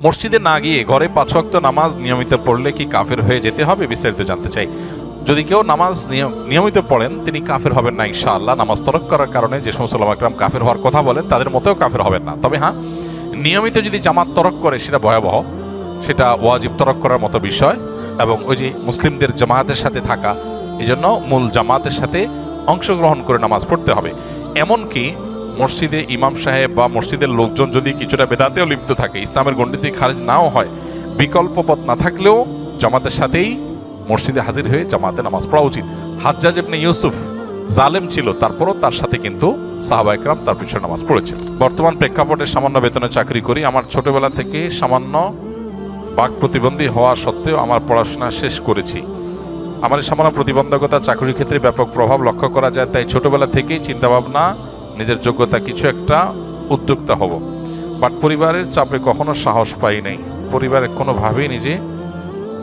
মসজিদে না গিয়ে ঘরে 5 ওয়াক্ত নামাজ নিয়মিত পড়লে কি কাফের হয়ে যেতে হবে? বিস্তারিত জানতে চাই। যদি কেউ নামাজ নিয়মিত পড়েন তিনি কাফের হবেন না ইনশাআল্লাহ। নামাজ তরক করার কারণে যে সমস্ত উলামা ইকরাম কাফের হওয়ার কথা বলেন তাদের মতেও কাফের হবেন না। তবে হ্যাঁ, নিয়মিত যদি জামাত তরক করে সেটা ভয়াবহ, সেটা ওয়াজিব তরক করার মতো বিষয়। এবং ওই যে মুসলিমদের জামাতের সাথে থাকা, এই জন্য মূল জামাতের সাথে অংশগ্রহণ করে নামাজ পড়তে হবে। এমনকি মসজিদে ইমাম সাহেব বা মসজিদের লোকজন যদি কিছুটা বেদাতেও লিপ্ত থাকে, ইসলামের গণ্ডিতে খারিজ নাও হয়, বিকল্প পথ না থাকলেও জামাতের সাথেই মসজিদে হাজির হয়ে জামাতে নামাজ পড়া উচিত। হাজ্জাজ ইবনে ইউসুফ জালেম ছিল, তারপরও তার সাথে কিন্তু সাহাবা ইকরাম তার পিছনে নামাজ পড়েছেন। বর্তমান প্রেক্ষাপটে সামান্য বেতনে চাকরি করি। আমার ছোটবেলা থেকে সামান্য বাক প্রতিবন্ধী হওয়া সত্ত্বেও আমার পড়াশোনা শেষ করেছি। আমার এই সামান্য প্রতিবন্ধকতা চাকরির ক্ষেত্রে ব্যাপক প্রভাব লক্ষ্য করা যায়, তাই ছোটবেলা থেকেই চিন্তাভাবনা নিজের যোগ্যতা কিছু একটা উদ্যোক্তা হব। বাট পরিবারের চাপে কখনো সাহস পাই নাই। পরিবারের কোনোভাবেই নিজে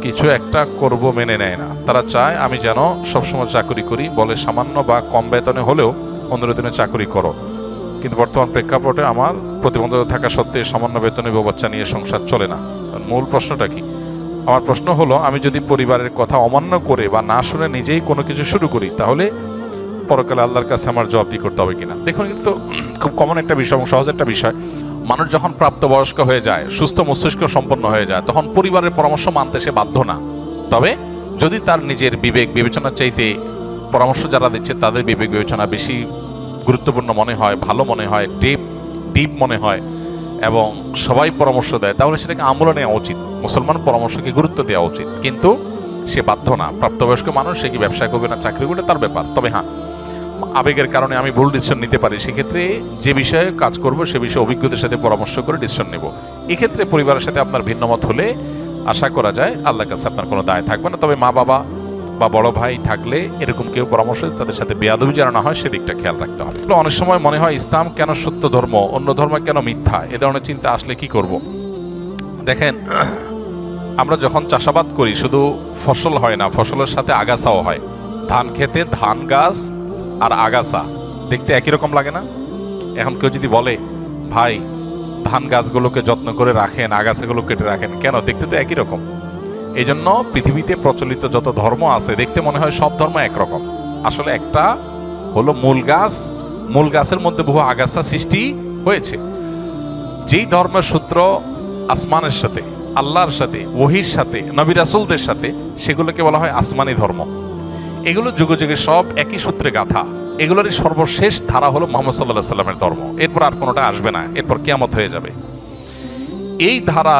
কিছু একটা করব মেনে নেয় না। তারা চায় আমি যেন সবসময় চাকরি করি, বলে সামান্য বা কম বেতনে হলেও অনুরোধনে চাকরি করো। কিন্তু বর্তমান প্রেক্ষাপটে আমার প্রতিবন্ধকতা থাকা সত্ত্বে সামান্য বেতনে বউ বাচ্চা নিয়ে সংসার চলে না। মূল প্রশ্নটা কি? আমার প্রশ্ন হলো, আমি যদি পরিবারের কথা অমান্য করে বা না শুনে নিজেই কোনো কিছু শুরু করি, তাহলে পরকালে আল্লাহর কাছে আমার জবাবদিহি করতে হবে কিনা? দেখুন, কিন্তু খুব কমন একটা বিষয় এবং সহজ একটা বিষয়। মানুষ যখন প্রাপ্তবয়স্ক হয়ে যায়, সুস্থ মস্তিষ্ক সম্পন্ন হয়ে যায়, তখন পরিবারের পরামর্শ মানতে সে বাধ্য না। তবে যদি তার নিজের বিবেক বিবেচনা চাইতে পরামর্শ যারা দিচ্ছে তাদের বিবেক বিবেচনা বেশি গুরুত্বপূর্ণ মনে হয়, ভালো মনে হয়, ডিপ মনে হয় এবং সবাই পরামর্শ দেয়, তাহলে সেটাকে আমলে নেওয়া উচিত। মুসলমান পরামর্শকে গুরুত্ব দেওয়া উচিত। কিন্তু সে বাধ্য না। প্রাপ্তবয়স্ক মানুষ, সে কি ব্যবসা করবে না চাকরি করবে তার ব্যাপার। তবে হ্যাঁ, আবেগের কারণে আমি ভুল ডিসিশন নিতে পারি, সেক্ষেত্রে যে বিষয়ে কাজ করব সে বিষয়ে অভিজ্ঞতার সাথে পরামর্শ করে ডিসিশন নেব। এক্ষেত্রে পরিবারের সাথে আপনার ভিন্নমত হলে আশা করা যায় আল্লাহর কাছে আপনার কোনো দায় থাকবে না। তবে মা বাবা বা বড় ভাই থাকলে এরকম কেউ পরামর্শ তাদের সাথে বেয়াদবি যেন না হয় সেদিকটা খেয়াল রাখতে হবে। অনেক সময় মনে হয় ইসলাম কেন সত্য ধর্ম, অন্য ধর্ম কেন মিথ্যা, এ ধরনের চিন্তা আসলে কি করব? দেখেন, আমরা যখন চাষাবাদ করি শুধু ফসল হয় না, ফসলের সাথে আগাছাও হয়। ধান খেতে ধান গাছ আর আগাছা দেখতে একই রকম লাগে না? এখন কেউ যদি বলে ভাই ধান গাছগুলোকে যত্ন করে রাখেন, আগাছাগুলো কেটে রাখেন, কেন? দেখতে তো একই রকম। এই জন্য পৃথিবীতে প্রচলিত যত ধর্ম আছে দেখতে মনে হয় সব ধর্ম একরকম। আসলে একটা হলো মূল গাছ, মূল গাছের মধ্যে বহু আগাছা সৃষ্টি হয়েছে। যেই ধর্মের সূত্র আসমানের সাথে, আল্লাহর সাথে, ওহির সাথে, নবী রাসূলদের সাথে, সেগুলোকে বলা হয় আসমানি ধর্ম। এগুলো যুগে যুগে সব একই সূত্রে গাথা। এগুলোরই সর্বশেষ ধারা হলো মুহাম্মদ সাল্লাল্লাহু আলাইহি ওয়াসাল্লামের ধর্ম। এরপর আর কোনোটা আসবে না, এরপর কিয়ামত হয়ে যাবে। এই ধারা